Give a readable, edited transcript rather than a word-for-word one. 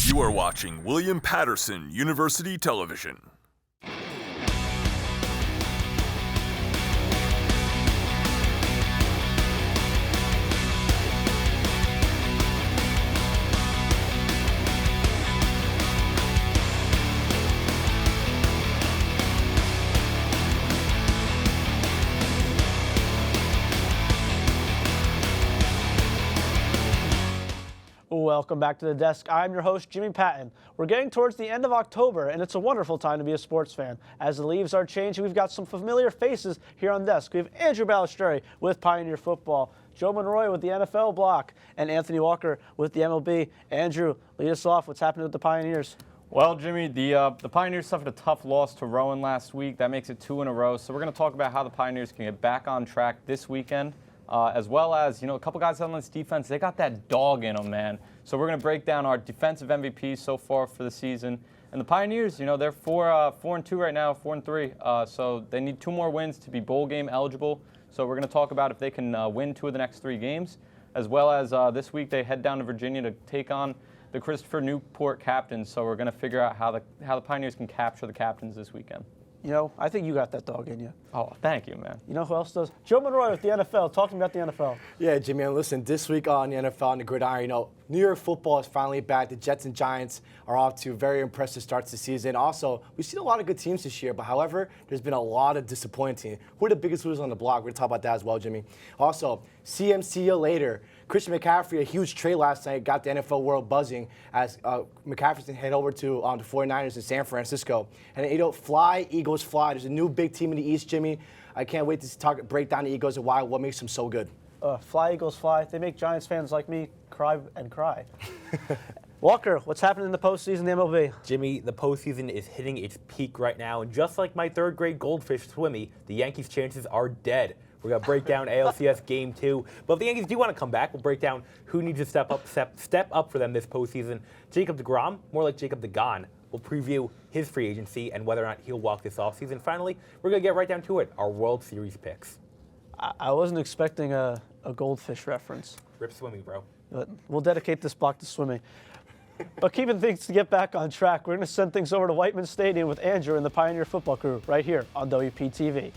You are watching William Patterson University Television. Welcome back to the desk. I'm your host, Jimmy Patton. We're getting towards the end of October, and it's a wonderful time to be a sports fan. As the leaves are changing, we've got some familiar faces here on desk. We have Andrew Ballistreri with Pioneer Football, Joe Monroig with the NFL block, and Anthony Walker with the MLB. Andrew, lead us off. What's happening with the Pioneers? Well, Jimmy, the Pioneers suffered a tough loss to Rowan last week. That makes it 2 in a row. So we're going to talk about how the Pioneers can get back on track this weekend. As well as, a couple guys on this defense, they got that dog in them, man. So we're going to break down our defensive MVPs so far for the season. And the Pioneers, they're 4-2 right now, 4-3. So they need 2 more wins to be bowl game eligible. So we're going to talk about if they can win 2 of the next 3 games. As well as this week they head down to Virginia to take on the Christopher Newport Captains. So we're going to figure out how the Pioneers can capture the Captains this weekend. I think you got that dog in you. Oh, thank you, man. You know who else does? Joe Monroig with the NFL. Talk to me about the NFL. Yeah, Jimmy, and listen, this week on the NFL on the gridiron, New York football is finally back. The Jets and Giants are off to very impressive starts this season. Also, we've seen a lot of good teams this year, but however, there's been a lot of disappointing. Who are the biggest losers on the block? We're going to talk about that as well, Jimmy. Also, CMC later. Christian McCaffrey, a huge trade last night, got the NFL world buzzing as McCaffrey head over to the 49ers in San Francisco. And, fly, Eagles fly. There's a new big team in the East, Jimmy. I can't wait to break down the Eagles and what makes them so good. Fly, Eagles fly. They make Giants fans like me cry and cry. Walker, what's happening in the postseason, the MLB? Jimmy, the postseason is hitting its peak right now, and just like my third-grade goldfish swimmy, the Yankees' chances are dead. We're going to break down ALCS Game 2. But if the Yankees do want to come back, we'll break down who needs to step up for them this postseason. Jacob deGrom, more like Jacob DeGon. We'll preview his free agency and whether or not he'll walk this offseason. Finally, we're going to get right down to it, our World Series picks. I wasn't expecting a goldfish reference. Rip swimming, bro. But we'll dedicate this block to swimming. But keeping things to get back on track, we're going to send things over to Whiteman Stadium with Andrew and the Pioneer Football Crew right here on WPTV.